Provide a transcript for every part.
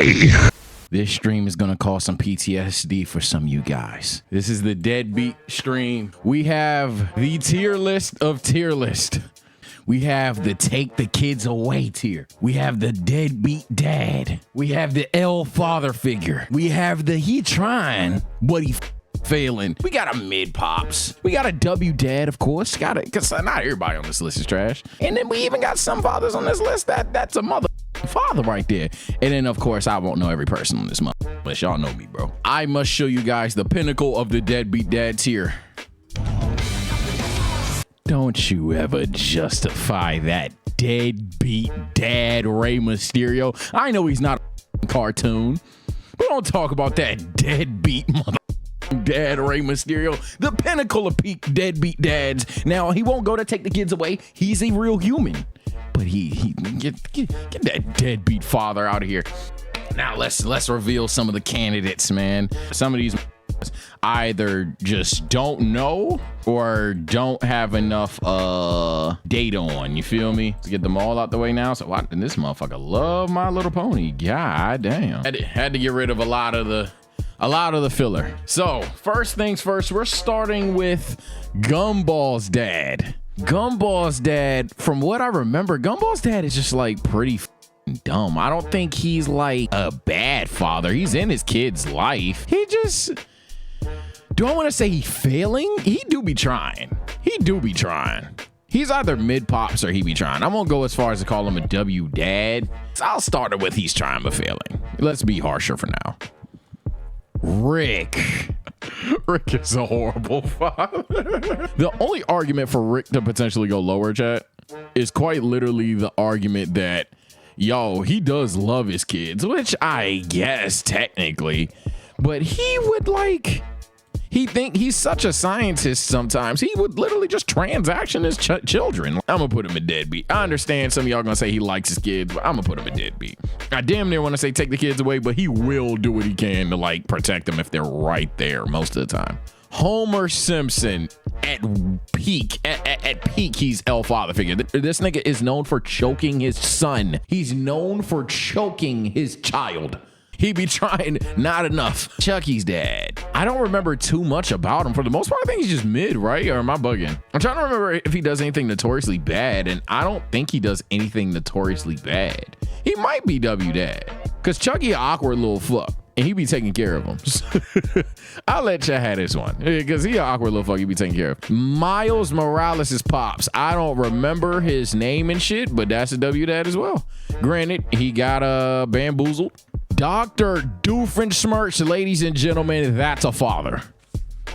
gay. This stream is going to cause some PTSD for some of you guys. This is the deadbeat stream. We have the tier list of tier list. We have the take the kids away tier. We have the deadbeat dad. We have the L father figure. We have the he trying, but he failing. We got a mid pops. We got a W dad, of course. Got it, because not everybody on this list is trash. And then we even got some fathers on this list that's a mother father right there. And then of course I won't know every person on this month, but y'all know me, bro. I must show you guys the pinnacle of the deadbeat dad tier. Don't you ever justify that deadbeat dad Rey Mysterio. I know he's not a cartoon, but don't talk about that deadbeat mother dad Rey Mysterio, the pinnacle of peak deadbeat dads. Now he won't go to take the kids away. He's a real human. But he get that deadbeat father out of here. Now let's reveal some of the candidates, man. Some of these either just don't know or don't have enough data on. You feel me? To get them all out the way now. So and this motherfucker love My Little Pony. God damn. Had to get rid of a lot of the filler. So first things first, we're starting with Gumball's dad. Gumball's dad, from what I remember, Gumball's dad is just like pretty dumb. I don't think he's like a bad father. He's in his kid's life. He just, do I want to say he failing? He do be trying. He's either mid pops or he be trying. I won't go as far as to call him a W dad. So I'll start it with he's trying but failing. Let's be harsher for now. Rick is a horrible father. The only argument for Rick to potentially go lower, chat, is quite literally the argument that, yo, he does love his kids, which I guess technically, but he would he's such a scientist sometimes. He would literally just transaction his children. I'm gonna put him a deadbeat. I understand some of y'all gonna say he likes his kids, but I'm gonna put him a deadbeat. I damn near want to say take the kids away, but he will do what he can to like protect them if they're right there most of the time. Homer Simpson at peak, he's L father figure. This nigga is known for choking his son. He's known for choking his child. He be trying not enough. Chucky's dad. I don't remember too much about him. For the most part, I think he's just mid, right? Or am I bugging? I'm trying to remember if he does anything notoriously bad, and I don't think he does anything notoriously bad. He might be W dad, because Chucky an awkward little fuck, and he be taking care of him. I'll let you have this one, because he an awkward little fuck, he be taking care of. Miles Morales' pops. I don't remember his name and shit, but that's a W dad as well. Granted, he got bamboozled. Dr. Doofenshmirtz, ladies and gentlemen, that's a father.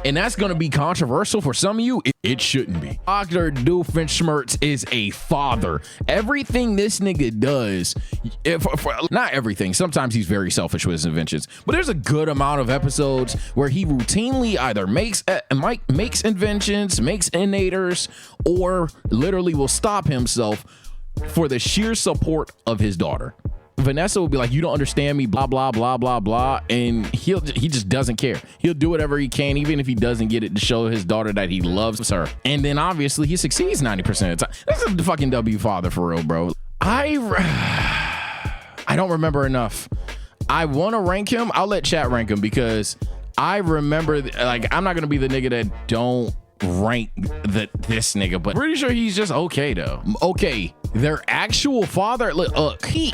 And that's going to be controversial for some of you. It shouldn't be. Dr. Doofenshmirtz is a father. Everything this nigga does, not everything, sometimes he's very selfish with his inventions, but there's a good amount of episodes where he routinely either makes inventions, makes innators, or literally will stop himself for the sheer support of his daughter. Vanessa will be like, you don't understand me, blah, blah, blah, blah, blah. And he just doesn't care. He'll do whatever he can, even if he doesn't get it, to show his daughter that he loves her. And then obviously he succeeds 90% of the time. This is the fucking W father for real, bro. I don't remember enough. I want to rank him. I'll let chat rank him, because I remember, like, I'm not going to be the nigga that don't rank this nigga, but pretty sure he's just okay though. Okay, their actual father, look, he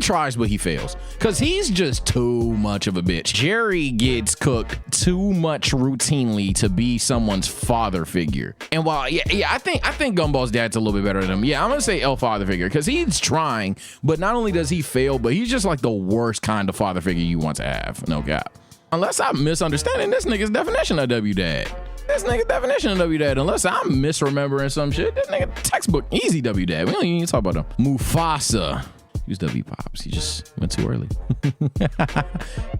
tries but he fails, because he's just too much of a bitch. Jerry gets cooked too much routinely to be someone's father figure. And while I think Gumball's dad's a little bit better than him. Yeah, I'm gonna say L father figure, because he's trying, but not only does he fail, but he's just like the worst kind of father figure you want to have. No cap. Unless I'm misunderstanding this nigga's definition of W dad. This nigga definition of W dad, unless I'm misremembering some shit. This nigga textbook easy W dad. We don't even need to talk about him. Mufasa. He was W pops. He just went too early.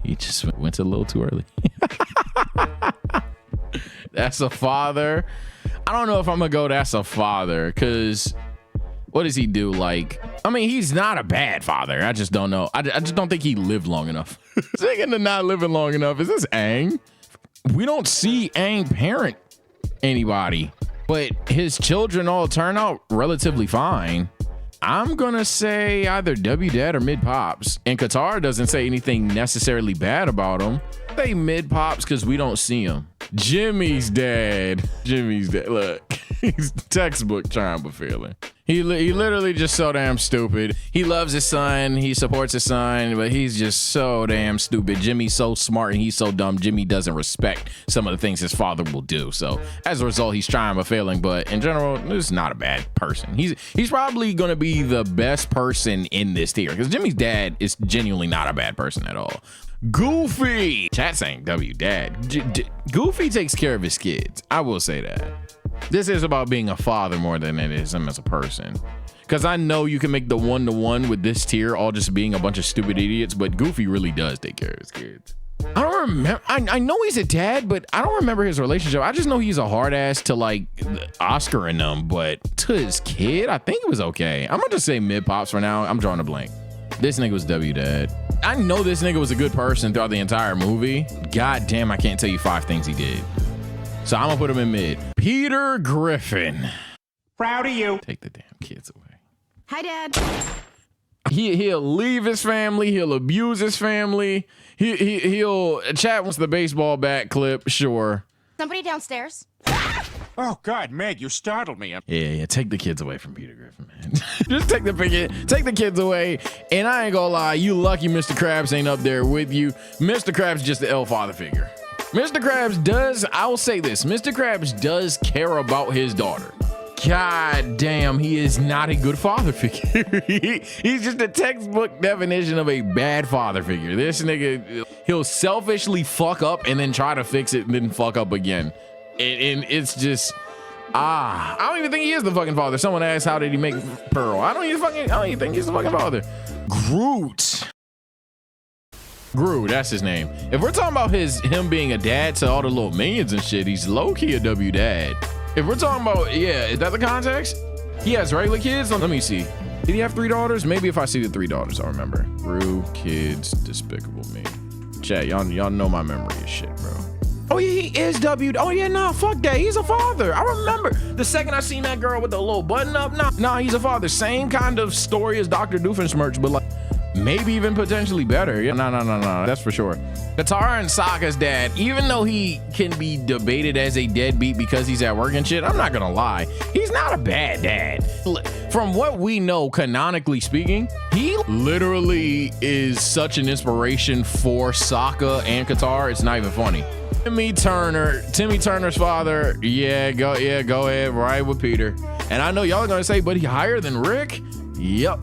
He just went a little too early. That's a father. I don't know if I'm gonna go that's a father, because what does he do? Like, I mean, he's not a bad father. I just don't know. I just don't think he lived long enough. Speaking of not living long enough, is this Aang? We don't see Aang parent anybody, but his children all turn out relatively fine. I'm gonna say either W Dad or Mid Pops. And Qatar doesn't say anything necessarily bad about him. They Mid Pops because we don't see him. Jimmy's dad. Look, he's textbook trying but failing. He literally just so damn stupid. He loves his son. He supports his son, but he's just so damn stupid. Jimmy's so smart and he's so dumb. Jimmy doesn't respect some of the things his father will do. So as a result, he's trying but failing. But in general, this is not a bad person. He's probably going to be the best person in this tier because Jimmy's dad is genuinely not a bad person at all. Goofy. Chat saying W Dad. Goofy takes care of his kids. I will say that. This is about being a father more than it is him as a person. Because I know you can make the one-to-one with this tier all just being a bunch of stupid idiots, but Goofy really does take care of his kids. I don't remember. I know he's a dad, but I don't remember his relationship. I just know he's a hard ass to like Oscar and them, but to his kid, I think it was okay. I'm gonna just say Mid Pops for now. I'm drawing a blank. This nigga was W Dad. I know this nigga was a good person throughout the entire movie. God damn, I can't tell you 5 things he did. So I'm gonna put him in mid. Peter Griffin. Proud of you. Take the damn kids away. Hi, Dad. He'll leave his family. He'll abuse his family. He'll chat wants the baseball bat clip. Sure. Somebody downstairs. Oh God, Meg, you startled me. Yeah. Take the kids away from Peter Griffin, man. Just take the kids away. And I ain't gonna lie, you lucky Mr. Krabs ain't up there with you. Mr. Krabs just the L father figure. Mr. Krabs does, I will say this, Mr. Krabs does care about his daughter. God damn, he is not a good father figure. He's just a textbook definition of a bad father figure. This nigga, he'll selfishly fuck up and then try to fix it and then fuck up again. And it's just, I don't even think he is the fucking father. Someone asked, how did he make Pearl? I don't even think he's the fucking father. Groot, that's his name. If we're talking about him being a dad to all the little minions and shit, he's low-key a W Dad. If we're talking about, yeah, is that the context? He has regular kids? Let me see. Did he have 3 daughters? Maybe if I see the 3 daughters, I'll remember. Groot, kids, Despicable Me. Chat, y'all know my memory is shit, bro. Oh yeah, he is W. Oh yeah, nah, fuck that. He's a father. I remember the second I seen that girl with the little button up. Nah, he's a father. Same kind of story as Dr. Doofenshmirtz, but like, maybe even potentially better. Yeah, no, that's for sure. Katara and Sokka's dad, even though he can be debated as a deadbeat because he's at work and shit, I'm not gonna lie, he's not a bad dad. From what we know, canonically speaking, he literally is such an inspiration for Sokka and Katara. It's not even funny. Timmy Turner's father. Go ahead, right with Peter. And I know y'all are gonna say, but he higher than Rick? Yep.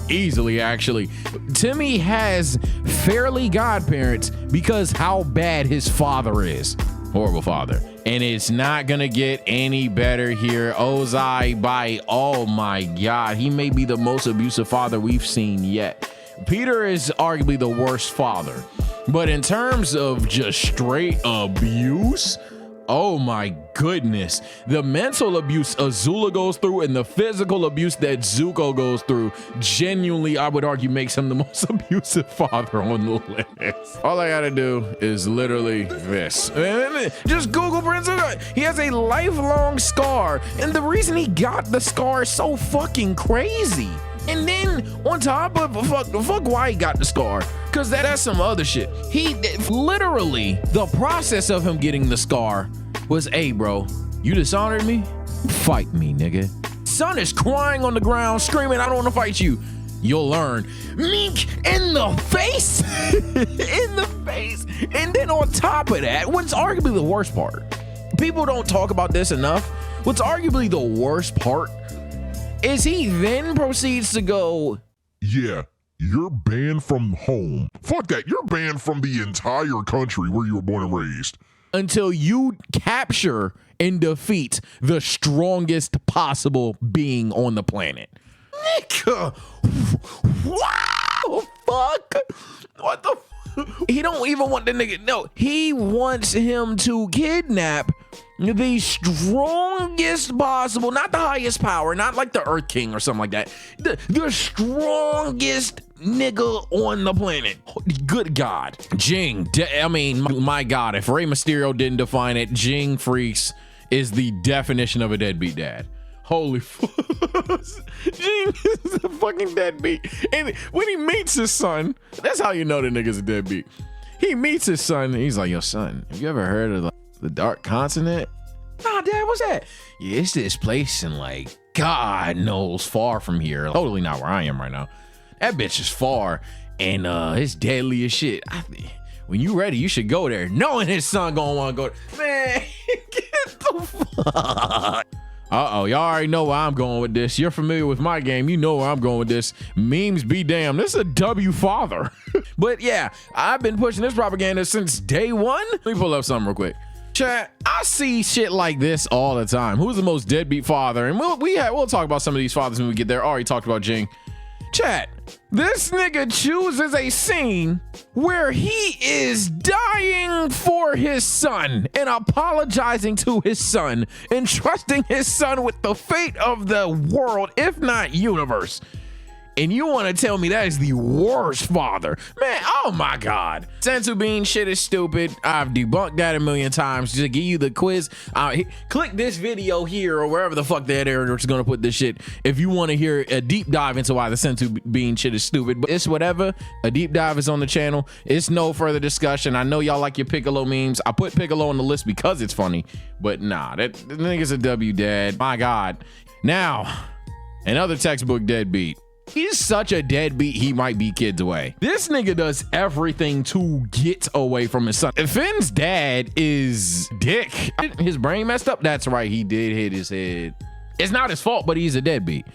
Easily, actually. Timmy has fairly godparents because how bad his father is. Horrible father. And it's not gonna get any better here. Ozai, oh my God, he may be the most abusive father we've seen yet. Peter is arguably the worst father, but in terms of just straight abuse, oh my goodness, the mental abuse Azula goes through and the physical abuse that Zuko goes through, genuinely, I would argue, makes him the most abusive father on the list. All I gotta do is literally this. Just Google Prince Zuko. He has a lifelong scar, and the reason he got the scar is so fucking crazy. And then on top of fuck why he got the scar, because that's some other shit. He literally, the process of him getting the scar was, hey bro, you dishonored me? Fight me, nigga. Son is crying on the ground, screaming, I don't want to fight you. You'll learn. Mink in the face. In the face. And then on top of that, what's arguably the worst part, people don't talk about this enough. What's arguably the worst part is he then proceeds to go, yeah, you're banned from home. Fuck that, you're banned from the entire country where you were born and raised. Until you capture and defeat the strongest possible being on the planet. Nigga, wow, fuck. What the He don't even want the nigga, no, he wants him to kidnap the strongest possible, not the highest power, not like the Earth King or something like that. The strongest nigga on the planet. Good God. Jing, my God, if Rey Mysterio didn't define it, Jing Freaks is the definition of a deadbeat dad. Holy fuck. Gene is a fucking deadbeat. And when he meets his son, that's how you know the nigga's a deadbeat. He meets his son and he's like, yo, son, have you ever heard of the Dark Continent? Nah, Dad, what's that? Yeah, it's this place in like, God knows, far from here. Totally not where I am right now. That bitch is far and it's deadly as shit. When you ready, you should go there. Knowing his son gonna wanna go there. Man, get the fuck. Uh-oh, y'all already know where I'm going with this. You're familiar with my game. You know where I'm going with this. Memes be damned. This is a W father. But yeah, I've been pushing this propaganda since day one. Let me pull up something real quick. Chat, I see shit like this all the time. Who's the most deadbeat father? And we'll talk about some of these fathers when we get there. Already talked about Jing. Chat, this nigga chooses a scene where he is dying for his son and apologizing to his son and trusting his son with the fate of the world, if not universe. And you want to tell me that is the worst father? Man, oh my God. Sensu Bean shit is stupid. I've debunked that a million times. Just to give you the quiz, click this video here or wherever the fuck that is going to put this shit if you want to hear a deep dive into why the Sensu Bean shit is stupid. But it's whatever. A deep dive is on the channel. It's no further discussion. I know y'all like your Piccolo memes. I put Piccolo on the list because it's funny. But nah, that nigga's a W, Dad. My God. Now, another textbook deadbeat. He's such a deadbeat, he might be kids away. This nigga does everything to get away from his son. Finn's dad is dick. His brain messed up. That's right, he did hit his head. It's not his fault, but he's a deadbeat.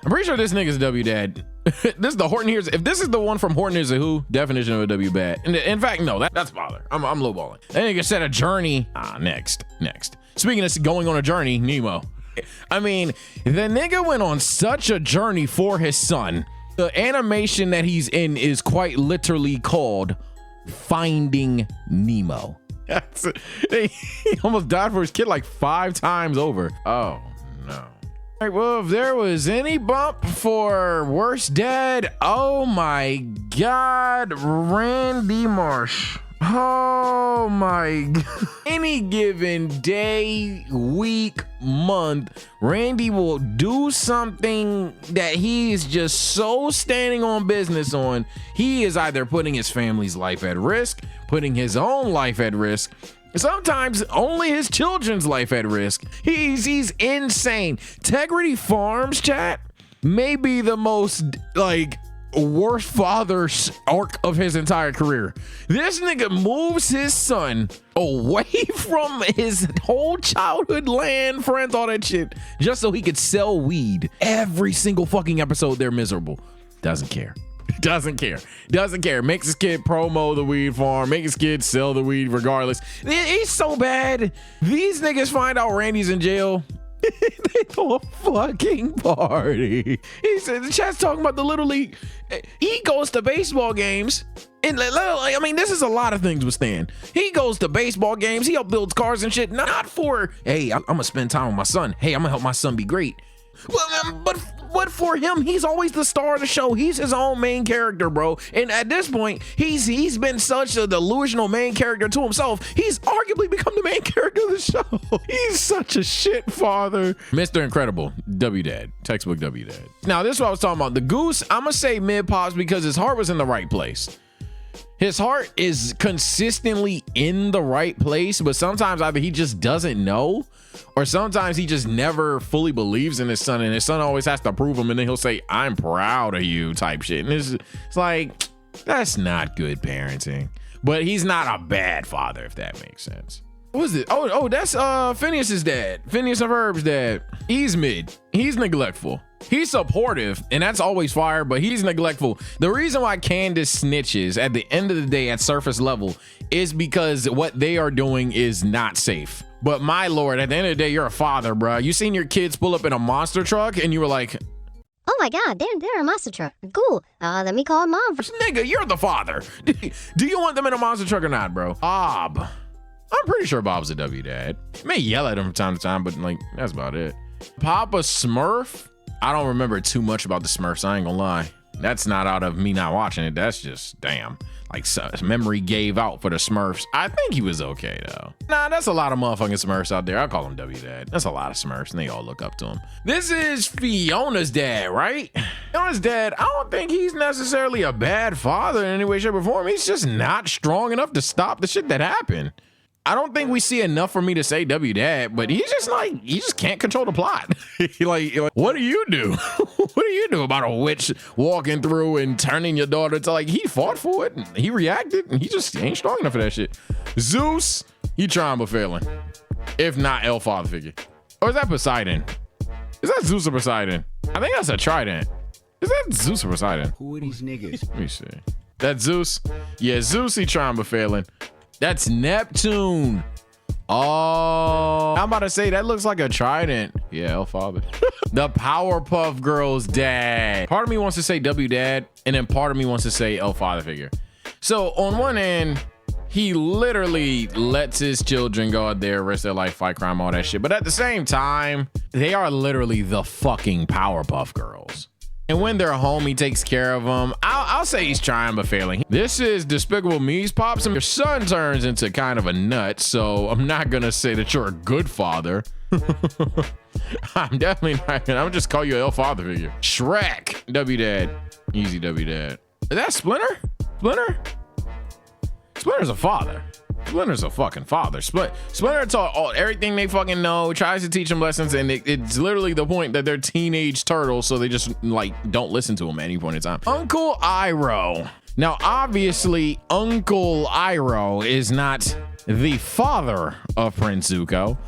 I'm pretty sure this nigga's a W dad. This is the Horton Hears. If this is the one from Horton Hears a Who, definition of a W bad. In fact, no, that's father. I'm lowballing. That nigga said a journey. Next. Speaking of going on a journey, Nemo. I mean, the nigga went on such a journey for his son. The animation that he's in is quite literally called Finding Nemo. He almost died for his kid like 5 times over. Oh, no. All right, well, if there was any bump for worst dad, oh my God, Randy Marsh. Oh my God. Any given day, week, month, Randy will do something that he is just so standing on business on. He is either putting his family's life at risk, putting his own life at risk, sometimes only his children's life at risk. He's insane. Integrity Farms, chat, may be the most worst father arc of his entire career. This nigga moves his son away from his whole childhood, land, friends, all that shit, just so he could sell weed. Every single fucking episode, they're miserable. Doesn't care. Makes his kid promo the weed farm, make his kid sell the weed regardless. He's so bad. These niggas find out Randy's in jail. They throw a fucking party. He said the chat's talking about the Little League. He goes to baseball games. And I mean, this is a lot of things with Stan. He goes to baseball games. He builds cars and shit. Not for, hey, I'm gonna spend time with my son. Hey, I'm gonna help my son be great. Well, but for him, he's always the star of the show. He's his own main character, bro. And at this point, he's been such a delusional main character to himself. He's arguably become the main character of the show. He's such a shit father. Mr. Incredible, W Dad, textbook W Dad. Now, this is what I was talking about. The Goose, I'm gonna say mid pops because his heart was in the right place. His heart is consistently in the right place, but sometimes either he just doesn't know, or sometimes he just never fully believes in his son, and his son always has to prove him, and then he'll say, I'm proud of you type shit. And it's like, that's not good parenting. But he's not a bad father, if that makes sense. What was it? Oh, that's Phineas's dad. Phineas and Herb's dad. He's mid. He's neglectful. He's supportive, and that's always fire, but he's neglectful. The reason why Candace snitches at the end of the day at surface level is because what they are doing is not safe. But my lord, at the end of the day, you're a father, bro. You seen your kids pull up in a monster truck, and you were like, oh my God, they're a monster truck. Cool. Let me call mom. Nigga, you're the father. Do you want them in a monster truck or not, bro? Bob. I'm pretty sure Bob's a W dad. You may yell at him from time to time, but that's about it. Papa Smurf. I don't remember too much about the Smurfs. I ain't gonna lie. That's not out of me not watching it. That's just, damn. Like memory gave out for the Smurfs. I think he was okay though. Nah, that's a lot of motherfucking Smurfs out there. I call him W Dad. That's a lot of Smurfs and they all look up to him. This is Fiona's dad, right? Fiona's dad, I don't think he's necessarily a bad father in any way, shape, or form. He's just not strong enough to stop the shit that happened. I don't think we see enough for me to say W Dad, but he's just like, he just can't control the plot. like, what do you do? What do you do about a witch walking through and turning your daughter to, like, he fought for it, and he reacted, and he just ain't strong enough for that shit. Zeus, he trying but failing. If not El Father figure. Or is that Poseidon? Is that Zeus or Poseidon? I think that's a trident. Is that Zeus or Poseidon? Who are these niggas? Let me see. That's Zeus? Yeah, Zeus, he trying but failing. That's Neptune. Oh, I'm about to say that looks like a trident. Yeah, El Father. The Powerpuff Girls dad. Part of me wants to say W Dad, and then part of me wants to say El Father figure. So on one end, he literally lets his children go out there, risk their life, fight crime, all that shit. But at the same time, they are literally the fucking Powerpuff Girls. And when they're home, he takes care of them. I'll say he's trying but failing. This is Despicable Me's Pops, and your son turns into kind of a nut, so I'm not gonna say that you're a good father. I'm definitely not gonna, I'm just call you El Father figure. Shrek, W Dad, easy W Dad. Is that Splinter? Splinter? Splinter's a father. Splinter's a fucking father. Splinter taught everything they fucking know, tries to teach them lessons, and it's literally the point that they're teenage turtles, so they just like don't listen to him at any point in time. Uncle Iroh. Now, obviously, Uncle Iroh is not the father of Prince Zuko,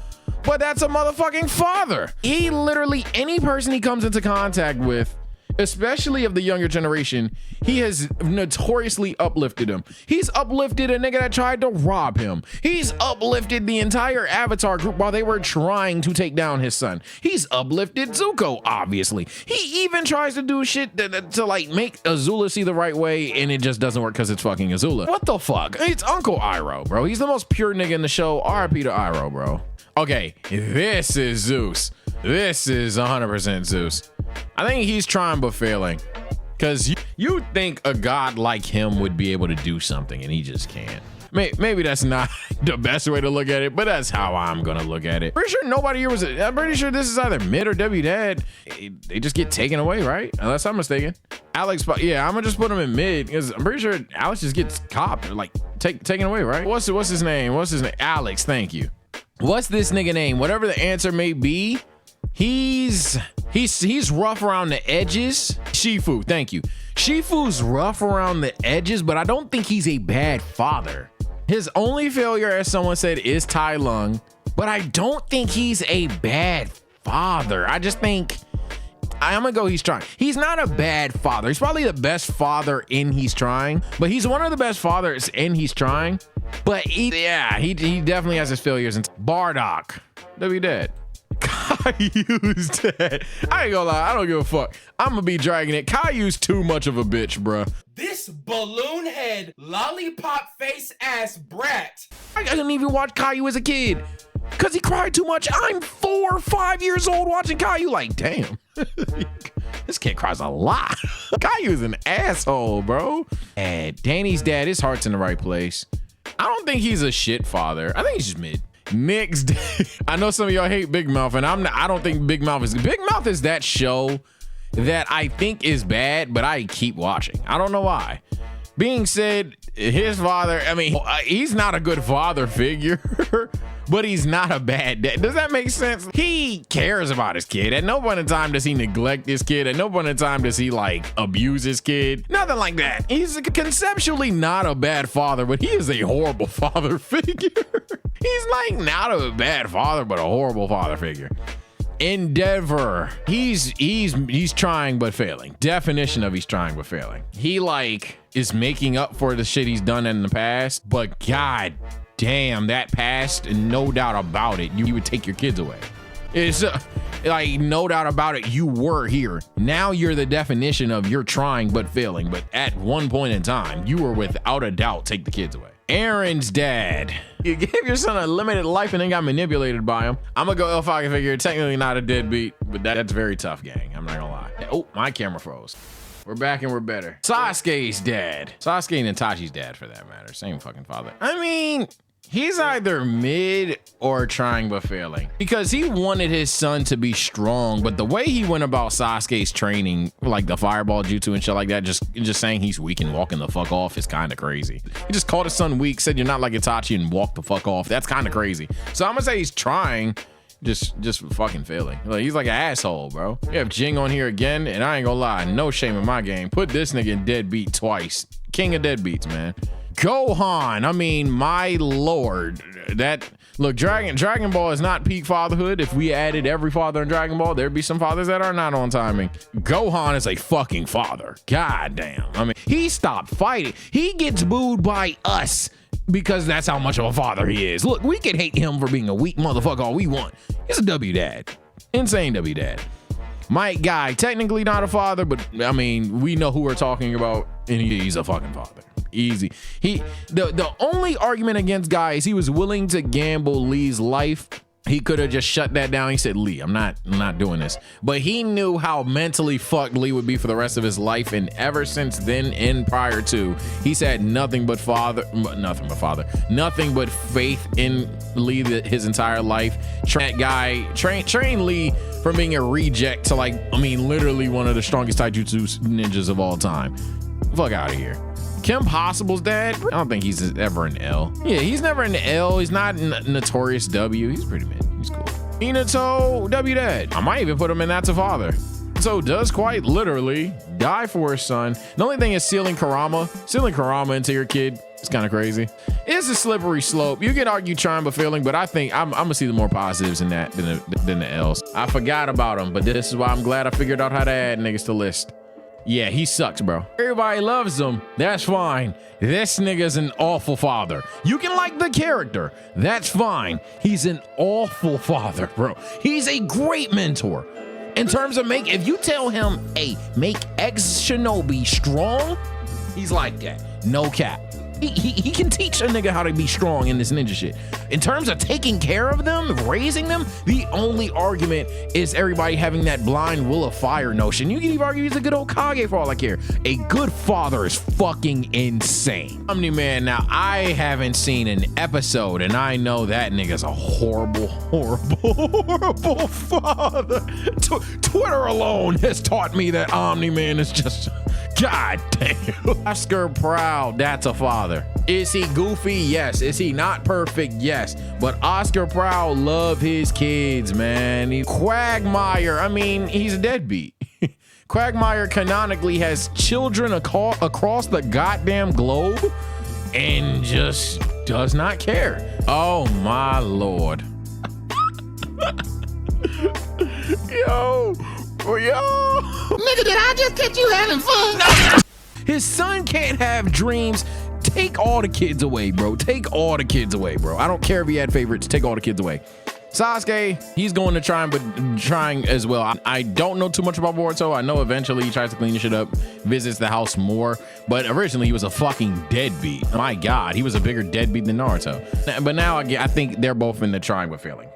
but that's a motherfucking father. He literally, any person he comes into contact with, especially of the younger generation, he has notoriously uplifted him. He's uplifted a nigga that tried to rob him. He's uplifted the entire Avatar group while they were trying to take down his son. He's uplifted Zuko, obviously. He even tries to do shit to like make Azula see the right way, and it just doesn't work because it's fucking Azula. What the fuck? It's Uncle Iroh, bro. He's the most pure nigga in the show. RIP to Iroh, bro. Okay, this is Zeus. This is 100% Zeus. I think he's trying but failing, because you think a god like him would be able to do something and he just can't. Maybe that's not the best way to look at it, but that's how I'm gonna look at it. Pretty sure nobody here was, I'm pretty sure this is either mid or W Dad. They just get taken away, right? Unless I'm mistaken. Alex, yeah, I'm gonna just put him in mid because I'm pretty sure Alex just gets copped or like taken away, right? What's his name? What's his name? Alex, thank you. What's this nigga name? Whatever the answer may be, he's rough around the edges. Shifu, thank you. Shifu's rough around the edges, but I don't think he's a bad father. His only failure, as someone said, is Tai Lung, but I don't think he's a bad father. I just think, I'm gonna go he's trying. He's not a bad father. He's probably the best father in He's Trying, but he's one of the best fathers in He's Trying. But he definitely has his failures. And Bardock, W Dad. Caillou's dead. I ain't gonna lie, I don't give a fuck. I'm gonna be dragging it. Caillou's too much of a bitch, bruh. This balloon head, lollipop face ass brat. I didn't even watch Caillou as a kid because he cried too much. I'm 4 or 5 years old watching Caillou. Like, damn, this kid cries a lot. Caillou's an asshole, bro. And Danny's dad, his heart's in the right place. I don't think he's a shit father. I think he's just mid. Nick's dad. I know some of y'all hate Big Mouth, and I don't think Big Mouth is. Big Mouth is that show that I think is bad, but I keep watching. I don't know why. Being said, his father, I mean, he's not a good father figure, but he's not a bad dad. Does that make sense? He cares about his kid. At no point in time does he neglect his kid. At no point in time does he like abuse his kid. Nothing like that. He's conceptually not a bad father, but he is a horrible father figure. He's like not a bad father, but a horrible father figure. Endeavor. He's trying but failing. Definition of he's trying but failing. He like is making up for the shit he's done in the past, but god damn, that past, no doubt about it, you would take your kids away. It's like no doubt about it, you were here. Now you're the definition of you're trying but failing, but at one point in time, you were without a doubt take the kids away. Aaron's dad. You gave your son a limited life and then got manipulated by him. I'm gonna go El Falcon figure. Technically not a deadbeat, but that's very tough, gang. I'm not gonna lie. Oh, my camera froze. We're back and we're better. Sasuke's dad. Sasuke and Itachi's dad, for that matter. Same fucking father. I mean, he's either mid or trying but failing, because he wanted his son to be strong, but the way he went about Sasuke's training, like the fireball jutsu and shit like that, just saying he's weak and walking the fuck off is kind of crazy. He just called his son weak, said you're not like Itachi, and walked the fuck off. That's kind of crazy. So I'm gonna say he's trying, just fucking failing. Like, he's like an asshole, bro. You have Jing on here again, and I ain't gonna lie, no shame in my game. Put this nigga in deadbeat twice. King of deadbeats, man. Gohan, I mean, my lord. That, look, Dragon Ball is not peak fatherhood. If we added every father in Dragon Ball, there'd be some fathers that are not on timing. Gohan is a fucking father. God damn. I mean, he stopped fighting. He gets booed by us because that's how much of a father he is. Look, we can hate him for being a weak motherfucker all we want. He's a W dad. Insane W dad. Mike Guy, technically not a father, but I mean, we know who we're talking about, and he's a fucking father. Easy. The only argument against Guy is he was willing to gamble Lee's life. He could have just shut that down. He said, Lee, I'm not doing this. But he knew how mentally fucked Lee would be for the rest of his life. And ever since then and prior to, he's had nothing but faith in Lee his entire life. Train Lee from being a reject to, like, I mean, literally one of the strongest taijutsu ninjas of all time. Fuck out of here. Kim Possible's dad, I don't think he's ever an L. Yeah, he's never an L. He's not notorious W. He's pretty mid. He's cool. Minato, W dad. I might even put him in That's a Father. So does quite literally die for his son. The only thing is sealing Kurama into your kid. It's kind of crazy. It's a slippery slope. You can argue trying but failing, but I think I'm gonna see the more positives in that than the L's. I forgot about him, but this is why I'm glad I figured out how to add niggas to list. Yeah, he sucks, bro. Everybody loves him. That's fine. This nigga's an awful father. You can like the character. That's fine. He's an awful father, bro. He's a great mentor. In terms of if you tell him, hey, make X Shinobi strong, he's like that. No cap. He can teach a nigga how to be strong in this ninja shit. In terms of taking care of them, raising them, the only argument is everybody having that blind will of fire notion. You can even argue he's a good Hokage for all I care. A good father is fucking insane. Omni-Man, now I haven't seen an episode, and I know that nigga's a horrible father. Twitter alone has taught me that Omni-Man is just... God damn. Oscar Proud, that's a father. Is he goofy? Yes. Is he not perfect? Yes. But Oscar Proud love his kids, man. Quagmire, I mean, he's a deadbeat. Quagmire canonically has children across the goddamn globe and just does not care. Oh my lord. Yo. Nigga, did I just catch you having fun? His son can't have dreams. Take all the kids away, bro. Take all the kids away, bro. I don't care if he had favorites. Take all the kids away. Sasuke, he's going to trying as well. I don't know too much about Boruto. I know eventually he tries to clean the shit up, visits the house more, but originally he was a fucking deadbeat. My God, he was a bigger deadbeat than Naruto. But now I think they're both in the trying but failing.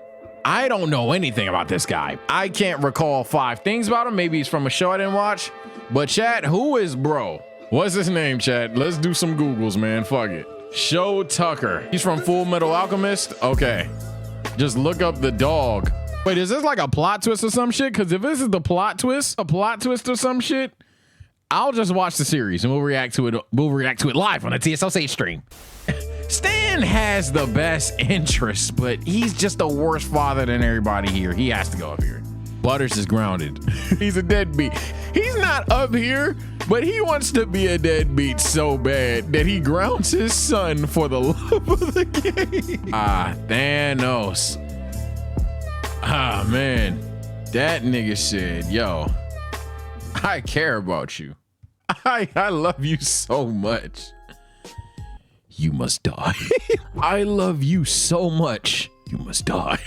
I don't know anything about this guy. I can't recall 5 things about him. Maybe he's from a show I didn't watch. But chat, who is bro? What's his name, chat? Let's do some Googles, man. Fuck it. Show Tucker. He's from Full Metal Alchemist. Okay. Just look up the dog. Wait, is this like a plot twist or some shit? Because if this is the plot twist or some shit, I'll just watch the series and we'll react to it. We'll react to it live on the TSLC stream. Stan has the best interest, but he's just a worse father than everybody here. He has to go up here. Butters is grounded. He's a deadbeat. He's not up here, but he wants to be a deadbeat so bad that he grounds his son for the love of the game. Ah, Thanos. Ah, man. That nigga said, yo, I care about you. I love you so much. You must die. I love you so much. You must die.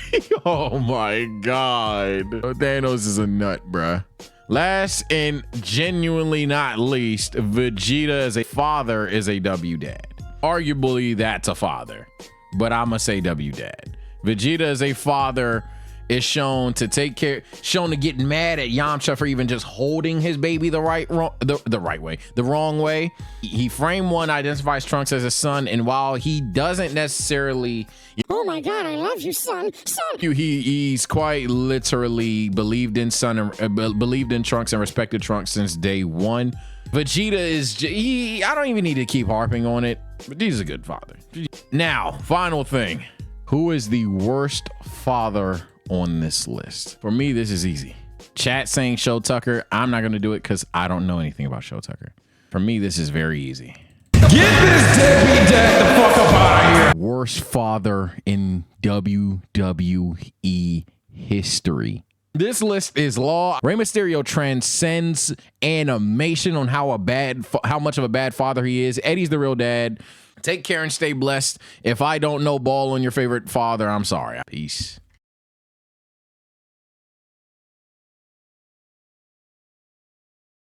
Oh my God. Thanos is a nut, bruh. Last and genuinely not least, Vegeta as a father is a W dad. Arguably, that's a father, but I'ma say W dad. Vegeta as a father is shown to take care, shown to get mad at Yamcha for even just holding his baby the wrong way. He frame one identifies Trunks as a son, and while he doesn't necessarily, Oh my god, I love you, son. he's quite literally believed in Trunks and respected Trunks since day one. Vegeta is, I don't even need to keep harping on it, but he's a good father. Now, final thing. Who is the worst father on this list? For me, this is easy. Chat saying Show Tucker. I'm not going to do it because I don't know anything about Show Tucker. For me, this is very easy. Get this deadbeat dad the fuck up out of here. Worst father in WWE history. This list is law. Rey Mysterio transcends animation on how much of a bad father he is. Eddie's the real dad. Take care and stay blessed. If I don't know ball on your favorite father, I'm sorry. Peace.